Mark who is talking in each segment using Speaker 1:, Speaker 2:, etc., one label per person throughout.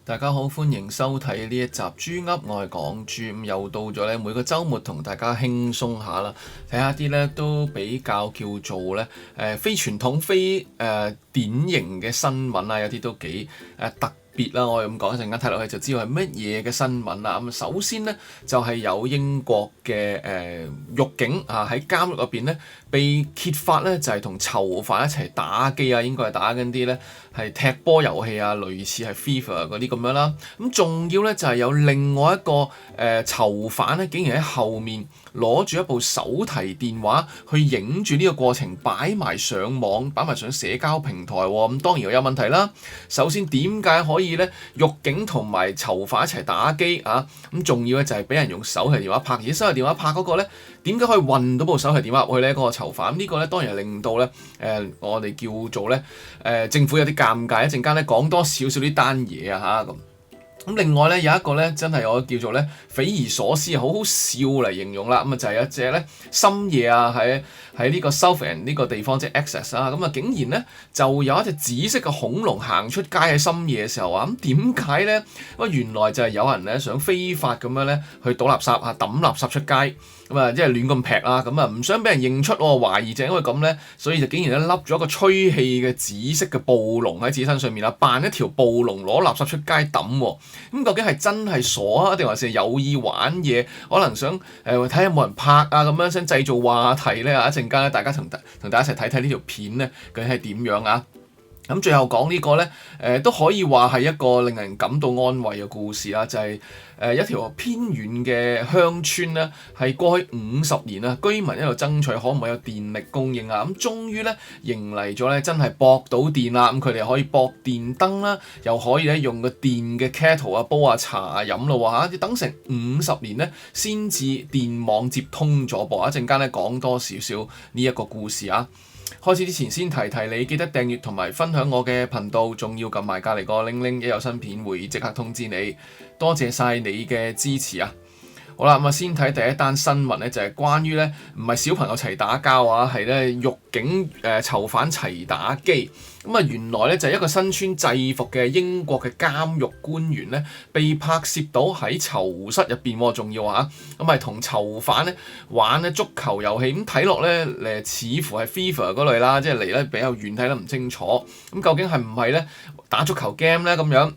Speaker 1: 大家好，歡迎收睇呢一集豬噏，我係港豬。咁又到咗咧，每個週末同大家輕鬆下啦，睇下啲咧都比較叫做咧非傳統、非典型嘅新聞啊，有啲都幾特別啦。我咁講一陣間睇落去就知道係乜嘢嘅新聞啦。咁首先呢，就係有英國嘅獄警啊喺監獄入邊咧被揭發咧就係同囚犯一齊打機啊，應該係打緊啲咧係踢波遊戲啊，類似係 FIFA 嗰啲咁樣啦。咁仲要咧就係有另外一個囚犯咧，竟然喺後面攞住一部手提電話去影住呢個過程，擺埋上網，擺埋上社交平台喎。咁當然又有問題啦。首先點解可以咧獄警同埋囚犯一齊打機啊？咁仲要咧就係俾人用手提電話拍，而且手提電話拍嗰個咧點解可以運到部手提電話入去咧？嗰個囚犯呢個咧當然係令到咧我哋叫做咧政府有啲尷尬。一陣間咧講多少少呢單嘢啊嚇咁。另外咧有一個咧真係我叫做咧匪夷所思好好笑嚟形容啦。咁就係有一隻咧深夜啊喺呢個 Southend 呢個地方，即係 Essex 啊，咁竟然咧就有一隻紫色嘅恐龍行出街喺深夜嘅時候啊。咁點解咧？原來就係有人咧想非法咁樣咧去倒垃圾啊，抌垃圾出街。即係亂咁劈啦，唔想俾人認出喎，懷疑就係因為咁咧，所以就竟然咧笠咗一個吹氣嘅紫色嘅暴龍喺自己身上面啦，扮一條暴龍攞垃圾出街抌喎。咁究竟係真係傻啊，定還是有意玩嘢？可能想睇下有冇人拍啊，咁樣想製造話題咧。一陣間咧，大家同大家一齊睇睇呢條片咧，究竟係點樣啊？咁最後講呢個咧，都可以話係一個令人感到安慰嘅故事啦，就係一條偏遠嘅鄉村咧，係過去50年啊，居民一路爭取可唔可以有電力供應啊，咁終於咧迎嚟咗咧真係駁到電啦，咁佢哋可以駁電燈啦，又可以咧用個電嘅 kettle 啊煲下茶飲咯喎嚇，要等成50年咧先至電網接通咗噃。一陣間咧講多少少呢一個故事啊。開始之前先提提你，記得訂閱同埋分享我嘅頻道，仲要撳埋隔離個鈴鈴，一有新片會即刻通知你。多謝晒你嘅支持啊！好啦，咁先睇第一單新聞咧，就係關於咧唔係小朋友齊打交啊，係咧獄警囚犯齊打機。原來咧就係一個身穿制服嘅英國嘅監獄官員咧，被拍攝到喺囚室入邊喎，仲要係同囚犯咧玩咧足球遊戲。咁睇落咧似乎係 FIFA 嗰類啦，即係離咧比較遠，睇得唔清楚。咁究竟係唔係咧打足球 game 咧咁樣？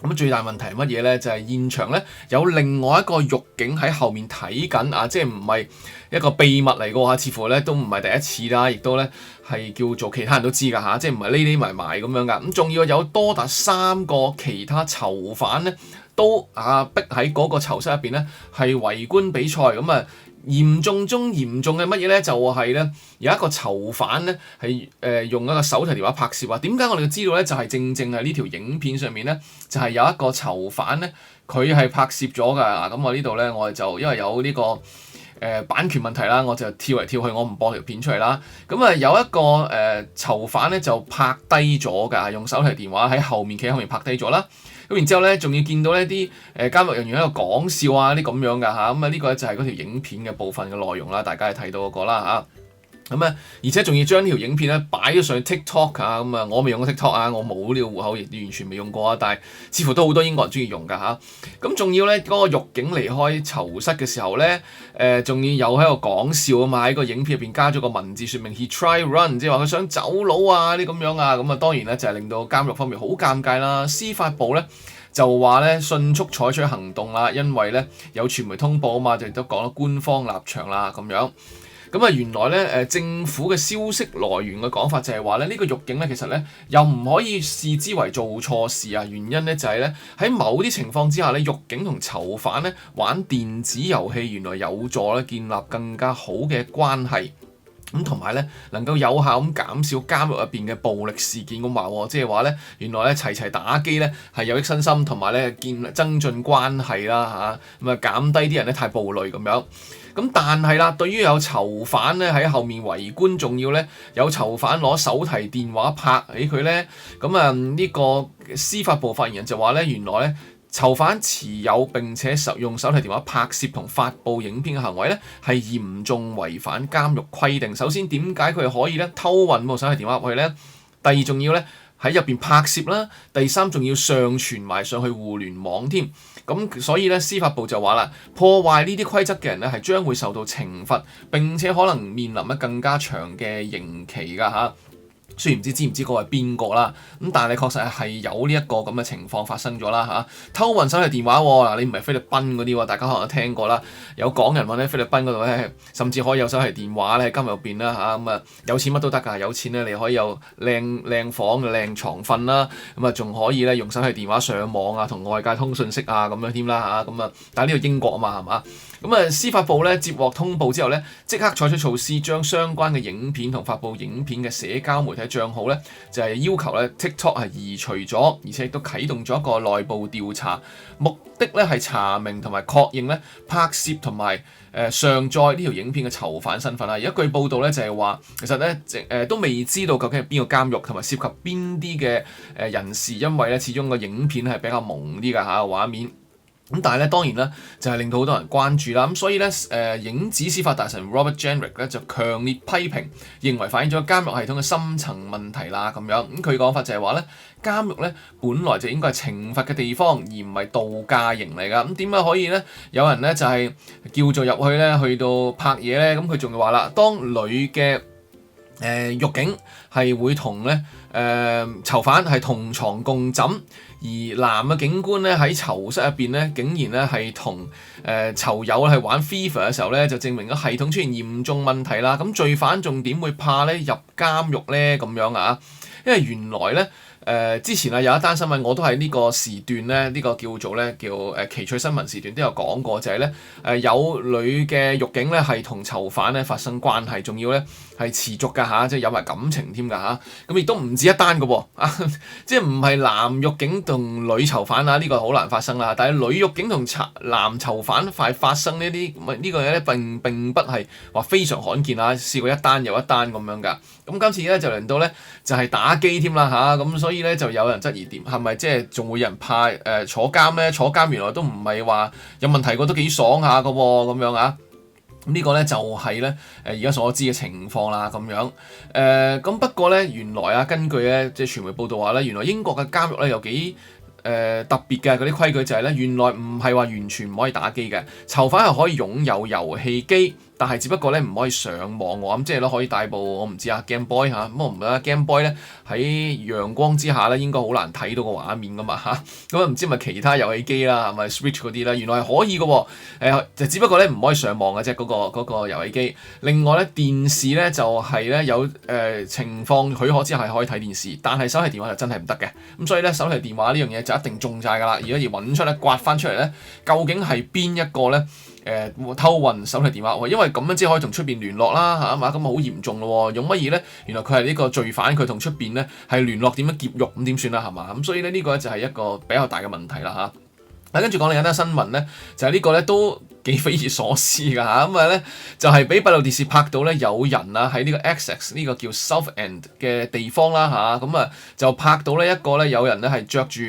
Speaker 1: 咁最大問題係乜嘢咧？就係現場咧有另外一個獄警喺後面睇緊啊，即係唔係一個秘密嚟嘅喎，似乎咧都唔係第一次啦，亦都咧係叫做其他人都知㗎嚇，即係唔係匿埋埋咁樣㗎。咁仲要有多達3個其他囚犯咧都逼喺嗰個囚室入邊咧係圍觀比賽咁。嚴重中嚴重嘅乜嘢咧？就係咧有一個囚犯咧係用一個手提電話拍攝啊。點解我哋要知道咧？就係正係呢條影片上面咧，就係有一個囚犯咧，佢係拍攝咗㗎。咁我呢度咧，我哋就因為有呢個版權問題啦，我就跳嚟跳去，我唔播條片出嚟啦。有一個囚犯咧就拍低咗㗎，用手提電話喺後面企喺後面拍低咗啦。咁然之後咧，仲要見到呢啲監獄人員喺度講笑啊，啲咁樣㗎嚇。呢個咧就係嗰條影片嘅部分嘅內容啦，大家係睇到嗰個啦嚇。而且仲要將呢條影片咧擺咗上去 TikTok 啊。我未用過 TikTok 啊，我冇呢個戶口，亦完全未用過啊。但係似乎都好多英國人中意用㗎嚇。咁仲要咧嗰個獄警離開囚室嘅時候咧，仲要有喺度講笑啊嘛。喺個影片入邊加咗個文字説明 ，he try run，即係話佢想走佬啊啲咁樣啊。當然咧就係令到監獄方面好尷尬啦。司法部咧就話咧迅速採取行動啦，因為咧有傳媒通報啊嘛，就亦都講咗官方立場啦咁樣。原來咧政府嘅消息來源嘅講法就係話咧呢個獄警咧其實咧又唔可以視之為做錯事啊。原因咧就係咧喺某啲情況之下咧，獄警同囚犯咧玩電子遊戲原來有助咧建立更加好嘅關係。同埋咧能夠有效咁減少監獄入邊嘅暴力事件咁話，即係話咧原來咧齊打機咧係有益身心，同埋咧增進關係啦嚇，減低啲人咧太暴戾咁樣。但係啦，對於有囚犯咧喺後面圍觀，仲要咧有囚犯攞手提電話拍起佢咧，呢個司法部發言人就話咧，原來咧囚犯持有並且用手提電話拍攝同發布影片嘅行為咧，係嚴重違反監獄規定。首先點解佢哋可以咧偷運部手提電話入去咧？第二仲要咧喺入邊拍攝啦，第三仲要上傳埋上去互聯網添。咁所以咧，司法部就話啦，破壞呢啲規則嘅人咧係將會受到懲罰，並且可能面臨更加長嘅刑期㗎嚇。雖然唔知唔知嗰個係邊個啦，咁但係確實係有呢一個咁嘅情況發生咗啦嚇。偷運手提電話嗱，你唔係菲律賓嗰啲喎，大家可能都聽過啦。有港人揾喺菲律賓嗰度咧，甚至可以有手提電話咧喺監獄入邊啦嚇。咁啊有錢乜都得㗎，有錢咧你可以有靚房靚床瞓啦，咁啊仲可以咧用手提電話上網啊，同外界通訊息啊咁樣添啦嚇。咁啊但係呢個英國啊嘛係嘛？咁啊司法部咧接獲通報之後咧，即刻採取措施，將相關嘅影片同發布影片嘅社交媒體帳號咧，就係要求咧 TikTok 係移除咗，而且亦都啟動咗一個內部調查，目的咧係查明同埋確認咧拍攝同埋上載呢條影片嘅囚犯身份啦。而一據報道咧就係話，其實咧都未知道究竟係邊個監獄同埋涉及邊啲嘅人士，因為咧始終個影片係比較朦啲㗎嚇畫面。咁但係咧，當然啦，就係令到好多人關注啦。咁所以咧，影子司法大臣 Robert Jenrick 咧就強烈批評，認為反映咗監獄系統嘅深層問題啦。咁樣咁佢講法就係話咧，監獄咧本來就應該係懲罰嘅地方，而唔係度假營嚟㗎。咁點解可以咧有人咧就係叫做入去咧去到拍嘢咧？咁佢仲話啦，當女嘅獄警係會同咧囚犯係同床共枕，而男嘅警官咧喺囚室入邊咧，竟然咧係同囚友係玩 FIFA 嘅時候咧，就證明咗系統出現嚴重問題啦。咁罪犯仲點會怕咧入監獄咧咁樣啊？因為原來咧之前有一單新聞，我都喺呢個時段咧，呢個叫做奇趣新聞時段都有講過，就係咧有女嘅獄警咧係同囚犯咧發生關係，仲要咧係持續㗎嚇，即係有埋感情添㗎嚇。咁亦都唔止一單㗎喎，即係唔係男獄警同女囚犯啊？呢個好難發生啦。但係女獄警同男囚犯快發生呢啲呢個嘢咧並不係話非常罕見啊，試過一單又一單咁樣㗎。咁今次咧就輪到咧就係打機添啦嚇，咁所以咧就有人質疑點係咪即係仲會有人怕坐監咧？坐監原來都唔係話有問題過，都幾爽下㗎喎咁樣啊！咁呢個咧就係咧而家所知嘅情況啦咁樣。咁不過咧原來根據咧即係傳媒報道話咧，原來英國嘅監獄咧有幾特別嘅嗰啲規矩就係咧，原來唔係話完全唔可以打機嘅，囚犯係可以擁有遊戲機，但係只不過咧唔可以上網喎。咁即係咧可以帶部我唔知Game Boy 嚇，咁我唔覺得 Game Boy 咧喺陽光之下咧應該好難睇到個畫面噶嘛嚇。咁唔知係咪其他遊戲機啦，係咪 Switch 嗰啲咧？原來係可以嘅喎。就只不過咧唔可以上網嘅啫，嗰個遊戲機。另外咧電視咧就係咧有情況許可之下係可以睇電視，但係手提電話就真係唔得嘅。咁所以咧手提電話呢樣嘢就一定中晒㗎啦。而家要揾出咧刮翻出嚟咧，究竟係邊一個咧？偷運手提電話，因為咁樣只可以同出邊聯絡啦嚇嘛，咁好嚴重咯喎！用乜嘢咧？原來佢係呢個罪犯，佢同出邊咧係聯絡點樣劫獄，咁點算啦係嘛？咁所以咧呢個就係一個比較大嘅問題啦嚇。跟住講另一單新聞咧，就係呢個咧都幾匪夷所思㗎嚇，咁咧就係俾閉路電視拍到咧有人啊喺呢個 Essex 呢個叫 Southend 嘅地方啦嚇，咁就拍到咧一個咧有人咧係着住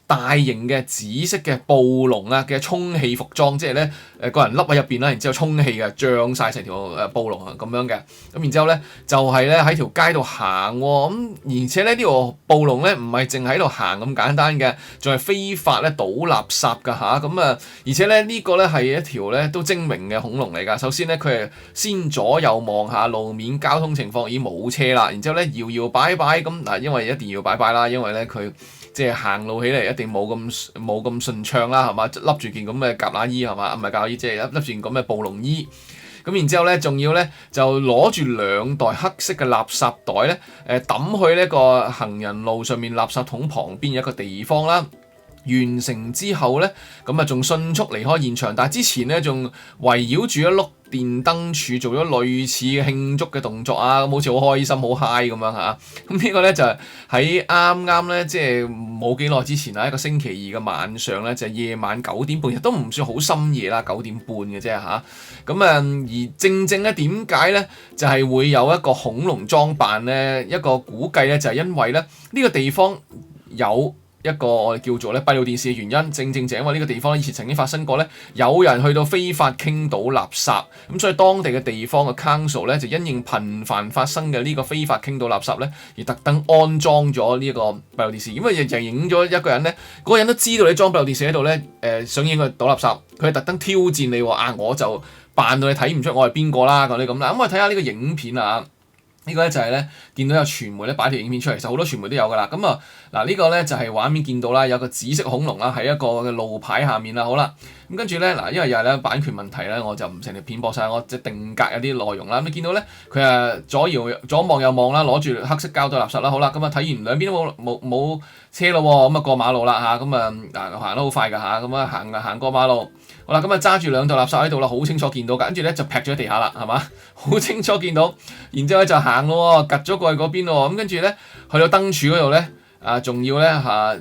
Speaker 1: 大型嘅紫色嘅暴龍嘅充氣服裝，即係咧個人笠喺入邊啦，然之後充氣嘅，脹晒成條暴龍咁樣嘅，咁然之後咧就係咧喺條街度行喎，咁而且咧呢個暴龍咧唔係淨喺度行咁簡單嘅，仲係非法咧倒垃圾㗎嚇，咁而且咧呢個咧係一條咧都精明嘅恐龍嚟㗎。首先咧佢係先左右望下路面交通情況已經冇車啦，然之後咧搖搖擺擺咁嗱，因為一定要擺擺啦，因為咧佢即係行路起嚟一定冇咁順暢啦，係嘛？笠住件咁嘅夾乸衣係嘛？唔係夾乸衣，即係笠住件咁嘅暴龍衣。咁然之後咧，仲要咧就攞住兩袋黑色嘅垃圾袋咧，抌去呢個行人路上面垃圾桶旁邊一個地方啦。完成之後咧，咁仲迅速離開現場，但係之前咧仲圍繞住一碌電燈柱做咗類似嘅慶祝嘅動作啊，咁好似好開心好 high 咁樣嚇。咁呢個咧就係喺啱啱咧，即係冇幾耐之前啊，一個星期二嘅晚上咧，就係夜晚9點半，亦都唔算好深夜啦，9點半嘅啫嚇。咁而正正咧點解咧就係會有一個恐龍裝扮咧？一個估計咧就係因為咧呢個地方有一個我哋叫做咧閉路電視嘅原因，正就因為呢個地方以前曾經發生過咧有人去到非法傾倒垃圾，咁所以當地嘅地方嘅 council 咧就因應頻繁發生嘅呢個非法傾倒垃圾咧，而特登安裝咗呢個閉路電視，因為就影咗一個人咧，嗰個人都知道你裝閉路電視喺度咧，想影佢倒垃圾，佢係特登挑戰你喎，我就扮到你睇唔出我係邊個啦，嗰啲咁啦，咁我睇下呢個影片啊。呢個咧就係咧見到有傳媒咧擺條影片出嚟，其實好多傳媒都有噶啦。咁啊嗱，呢個咧就係畫面見到啦，有個紫色恐龍啦喺一個嘅路牌下面啦。好啦，咁跟住咧嗱，因為又係咧版權問題咧，我就唔成條片播晒，我即係定格有啲內容啦。咁你見到咧佢左望右望啦，攞住黑色膠袋垃圾啦。好啦，咁啊睇完兩邊都冇車咯喎，咁啊過馬路啦嚇，咁啊行得好快㗎嚇，咁啊行過馬路。好啦，咁啊揸住兩袋垃圾喺度啦，好清楚見到㗎，跟住咧就劈咗喺地下啦，係嘛？好清楚見到，然之後咧就行咯喎，趌咗過去嗰邊咯喎，咁跟住咧去到燈柱嗰度咧，仲要咧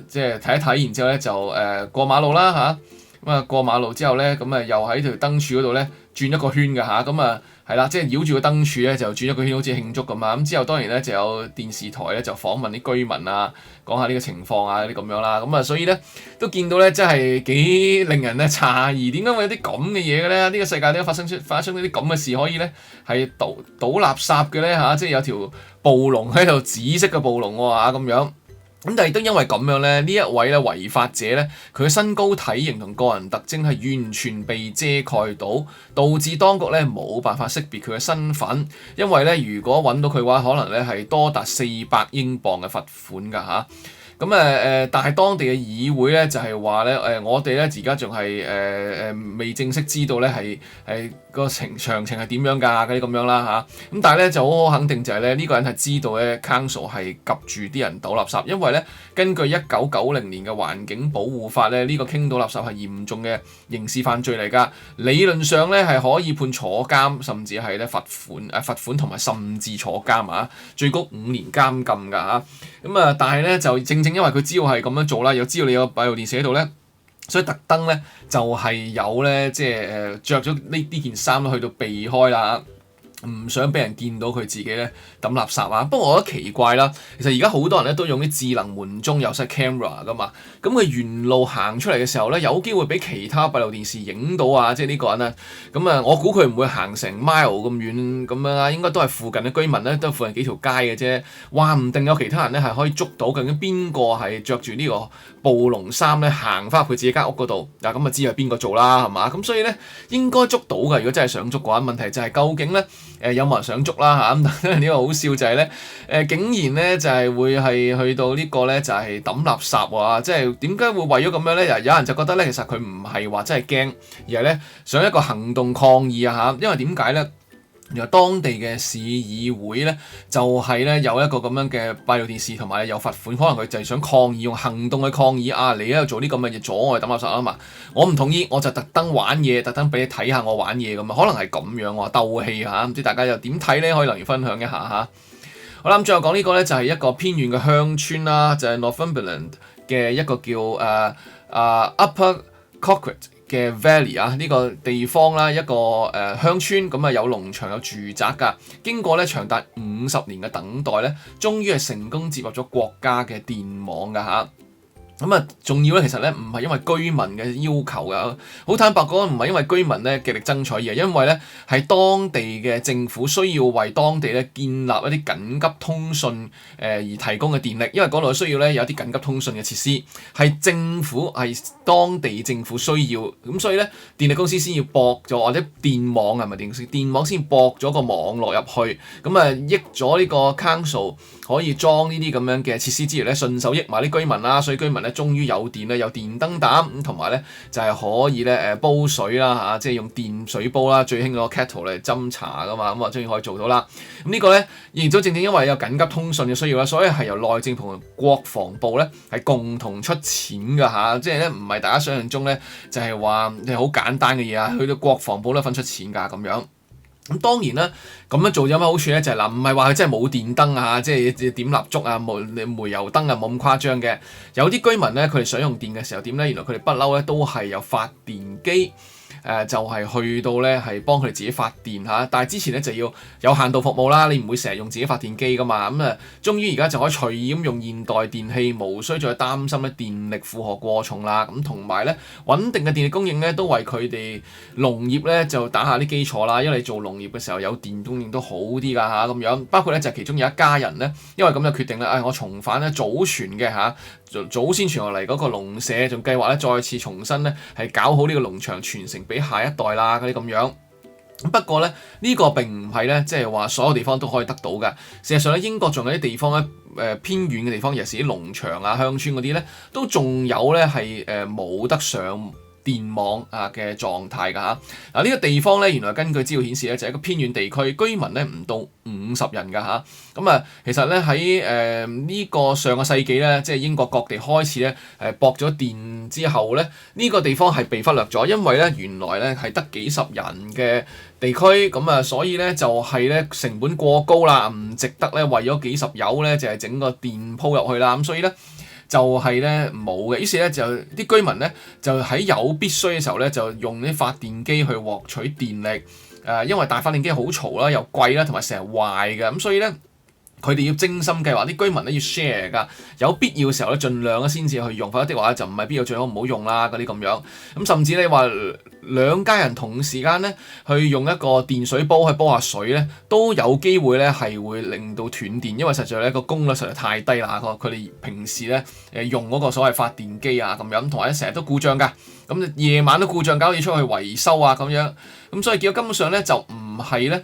Speaker 1: 即係睇一睇，然之後咧就過馬路啦嚇，咁啊過馬路之後咧，咁啊又喺條燈柱嗰度咧轉一個圈㗎嚇，咁啊係啦，即係繞住個燈柱咧就轉一個圈，好似慶祝咁啊！咁之後當然咧就有電視台咧就訪問啲居民啊，講下呢個情況啊啲咁樣啦，咁啊所以咧都見到咧真係幾令人咧詫異，點解會有啲咁嘅嘢嘅咧？呢個世界點解發生呢啲咁嘅事可以咧係倒垃圾嘅咧嚇？即係有條暴龍喺度，紫色嘅暴龍喎咁樣。咁但係都因為咁樣咧，呢一位咧違法者咧，佢嘅身高體型同個人特徵係完全被遮蓋到，導致當局咧冇辦法識別佢嘅身份。因為咧，如果揾到佢嘅話，可能咧係多達400英鎊嘅罰款㗎嚇。咁但係當地嘅議會咧就係話咧我哋咧而家仲係未正式知道咧係個詳情係點樣㗎嗰啲咁樣啦嚇。咁但係咧就好肯定就係咧呢個人係知道咧 Council 係及住啲人倒垃圾，因為咧根據1990年嘅環境保護法咧，呢個傾倒垃圾係嚴重嘅刑事犯罪嚟㗎。理論上咧係可以判坐監，甚至係咧罰款同埋甚至坐監啊，最高5年監禁㗎嚇。咁但係咧就正因為佢知道係咁樣做啦，又知道你有閉路電視喺度咧，所以特登咧就係有咧即係著咗呢件衫去到避開啦，唔想俾人見到佢自己咧抌垃圾啊！不過我覺得奇怪啦，其實而家好多人咧都用啲智能門鐘有晒 camera 噶嘛，咁佢沿路行出嚟嘅時候咧，有機會俾其他閉路電視影到啊！即係呢個人啊，咁我估佢唔會行成 mile 咁遠咁樣啦，應該都係附近嘅居民咧，都係附近幾條街嘅啫。話唔定有其他人咧係可以捉到究竟邊個係着住呢個暴龍衫咧行翻入佢自己間屋嗰度，咁啊知係邊個做啦，係嘛？咁所以咧應該捉到嘅，如果真係想捉嘅話，問題就係究竟咧有冇人想捉啦嚇？咁但係呢個好笑就係咧竟然咧就係會係去到呢個咧就係抌垃圾喎，即係點解會為咗咁樣咧？有人就覺得咧其實佢唔係話真係驚，而係咧想一個行動抗議啊嚇，因為點解咧？原來當地嘅市議會咧，就係咧有一個咁樣嘅閉路電視，同埋有罰款，可能佢就係想抗議，用行動去抗議啊！你喺度做啲咁嘅嘢，阻我哋抌垃圾啊嘛！我唔同意，我就特登玩嘢，特登俾你睇下我玩嘢咁啊！可能係咁樣喎，鬥氣嚇，唔知大家又點睇咧？可以留言分享一下嚇。好啦，咁最後講呢個咧就係一個偏遠嘅鄉村啦，就係 Northumberland 嘅一個叫Upper Coquet嘅 Valley 啊，呢個地方啦，一個鄉村咁啊，有農場有住宅㗎。經過咧長達50年嘅等待咧，終於係成功接入咗國家嘅電網㗎嚇。咁啊，仲要咧，其實咧唔係因為居民嘅要求㗎，好坦白講，唔係因為居民咧極力爭取，而係因為咧係當地嘅政府需要為當地咧建立一啲緊急通訊而提供嘅電力，因為嗰度需要咧有啲緊急通訊嘅設施，係當地政府需要，咁所以咧電力公司先要駁咗，或者電網係咪電網先駁咗個網絡入去，咁啊益咗呢個 council 可以裝呢啲咁樣嘅設施之餘咧，順手益埋啲居民啦，所以居民咧終於有電咧，有電燈膽咁，同埋咧就係可以咧煲水啦嚇，即係用電水煲啦，最興嗰個 kettle 嚟斟茶噶嘛，咁啊終於可以做到啦。咁呢個咧亦都正因為有緊急通訊嘅需要啦，所以係由內政部同國防部咧係共同出錢㗎嚇，即係咧唔係大家想象中咧就係話係好簡單嘅嘢啊，去到國防部都分出錢㗎咁樣。咁當然啦，咁樣做有乜好處咧？就係唔係話佢真係冇電燈啊，即係點蠟燭啊、煤油燈啊，冇咁誇張嘅。有啲居民咧，佢哋想用電嘅時候點咧？原來佢哋不嬲咧都係有發電機。就係去到咧係幫佢哋自己發電嚇，但係之前咧就要有限度服務啦，你唔會成日用自己發電機噶嘛，咁終於而家就可以隨意咁用現代電器，無需再擔心咧電力負荷過重啦，咁同埋咧穩定嘅電力供應咧都為佢哋農業咧就打下啲基礎啦，因為你做農業嘅時候有電供應都好啲㗎嚇咁樣，包括咧就其中有一家人咧，因為咁就決定咧，我重返咧祖傳嘅嚇。祖先傳落嚟嗰個農舍，仲計劃咧再次重新咧係搞好呢個農場傳承俾下一代啦嗰啲咁樣。不過咧呢個並唔係咧即係話所有地方都可以得到嘅。事實上咧英國仲有啲地方咧偏遠嘅地方，尤其是啲農場啊鄉村嗰啲咧，都仲有咧係冇得上電網嘅狀態㗎嚇。嗱呢個地方咧原來根據資料顯示咧就係一個偏遠地區，居民咧唔到50人㗎嚇。咁其實咧喺呢個上個世紀咧，即係英國各地開始咧駁咗電之後咧，呢個地方係被忽略咗，因為咧原來咧係得幾十人嘅地區，咁所以咧就係咧成本過高啦，唔值得咧為咗幾十友咧就係整個電鋪入去啦，咁所以咧就係咧冇嘅，於是咧就啲居民咧就喺有必須嘅時候咧就用啲發電機去獲取電力，因為大發電機好嘈啦，又貴啦，同埋成日壞嘅，咁所以咧佢哋要精心計劃，啲居民咧要 share 㗎，有必要嘅時候咧盡量咧先至去用，否則的話就唔係必要，最好唔好用啦嗰啲咁樣。咁甚至你話兩家人同時間咧去用一個電水煲去煲下水咧，都有機會咧係會令到斷電，因為實在咧個功率實在太低啦。佢哋平時咧用嗰個所謂發電機啊咁樣，同埋成日都故障㗎，咁夜晚都故障，搞到要出去維修啊咁樣，咁所以結果根本上咧就唔係咧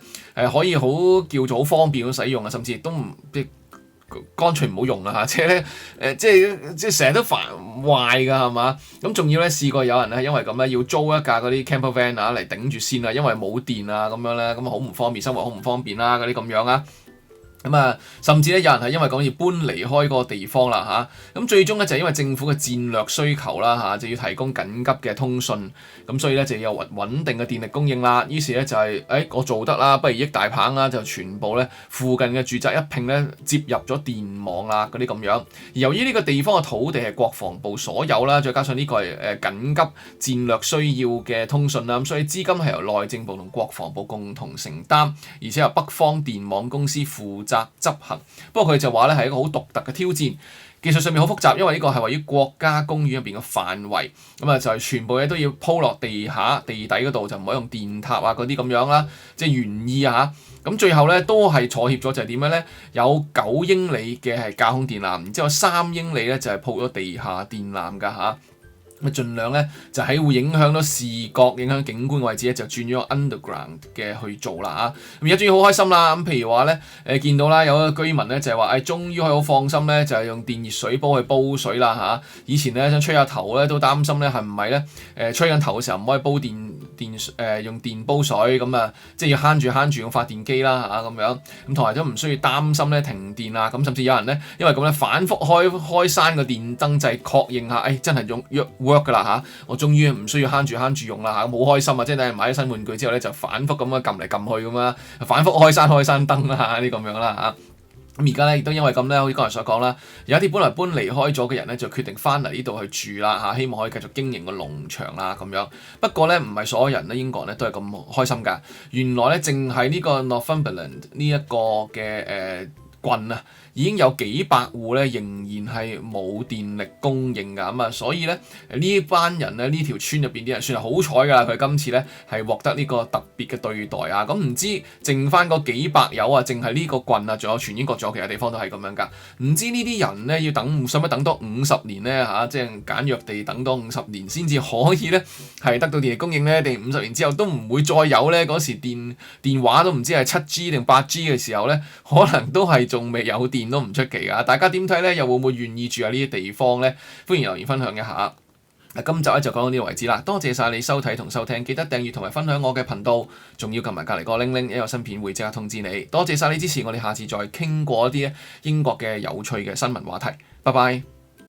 Speaker 1: 可以好叫做好方便咁使用啊，甚至亦都唔乾脆唔好用啦嚇，即係咧即係成日都煩壞㗎係嘛，咁仲要咧試過有人咧因為咁咧要租一架嗰啲 camper van 嚟頂住先啊，因為冇電啊咁樣咧，咁好唔方便，生活好唔方便啦嗰啲咁樣啊。甚至咧有人係因為講要搬離開嗰個地方啦嚇，咁最終咧就係因為政府嘅戰略需求啦嚇，就要提供緊急嘅通訊，咁所以咧就要有穩定嘅電力供應啦。於是咧就係我做得啦，不如益大棒啦，就全部咧附近嘅住宅一併咧接入咗電網啦嗰啲咁樣。而由於呢個地方嘅土地係國防部所有啦，再加上呢個係緊急戰略需要嘅通訊啦，咁所以資金係由內政部同國防部共同承擔，而且由北方電網公司負責執行。不過佢就話咧係一個好獨特嘅挑戰，技術上面好複雜，因為呢個係位於國家公園入邊嘅範圍，就係全部嘢都要鋪落地下地底嗰度，就唔可以用電塔啊嗰啲咁樣啦，即係原意啊嚇。咁最後咧都係妥協咗，就係點樣咧？有9英里嘅係架空電纜，然之後3英里咧就係鋪咗地下電纜㗎嚇。咁盡量咧就喺會影響到視覺、影響景觀嘅位置咧，就轉咗 underground 嘅去做啦嚇。咁而家終於好開心啦！咁譬如話咧，見到啦，有一個居民咧就係話，終於可以好放心咧，就係用電熱水煲去煲水啦嚇。以前咧想吹下頭咧，都擔心咧係唔係咧吹緊頭嘅時候唔可以煲用電煲水咁即係要慳住用發電機啦嚇咁樣。咁同埋都唔需要擔心咧停電啊。咁甚至有人咧因為咁咧反覆開閂個電燈掣確認下，真係用work 㗎啦嚇，我終於唔需要慳住用啦嚇，好開心啊！即係買咗新玩具之後咧，就反覆咁樣撳嚟撳去咁樣，反覆開閂燈啦啲咁樣啦嚇。咁而家咧亦都因為咁咧，好似剛才所講啦，有一啲本來搬離開咗嘅人咧，就決定翻嚟呢度去住啦嚇，希望可以繼續經營個農場啦咁樣。不過咧，唔係所有人咧，英國人咧都係咁開心㗎。原來咧，淨係呢個 Northumberland 呢一個嘅郡啊，已經有幾百戶咧，仍然係冇電力供應㗎咁所以咧呢班人咧，呢條村入邊啲人算係好彩㗎啦，佢今次咧係獲得呢個特別嘅對待啊。咁唔知剩翻嗰幾百友啊，淨係呢個郡啊，仲有全英國仲有其他地方都係咁樣㗎。唔知呢啲人咧要使唔使等多50年咧嚇？即係簡約地等多50年先至可以咧係得到電力供應咧？定50年之後都唔會再有咧？嗰時電話都唔知係7G 定8G 嘅時候咧，可能都係仲未有電都唔出奇㗎。大家點睇咧？又會唔會願意住喺呢啲地方咧？歡迎留言分享一下。今集咧就講到呢度為止啦。多謝晒你收睇同收聽，記得訂閱同埋分享我嘅頻道，仲要撳埋隔離個鈴鈴，一有新片會即刻通知你。多謝晒你支持，我哋下次再傾過一啲英國嘅有趣嘅新聞話題。拜拜。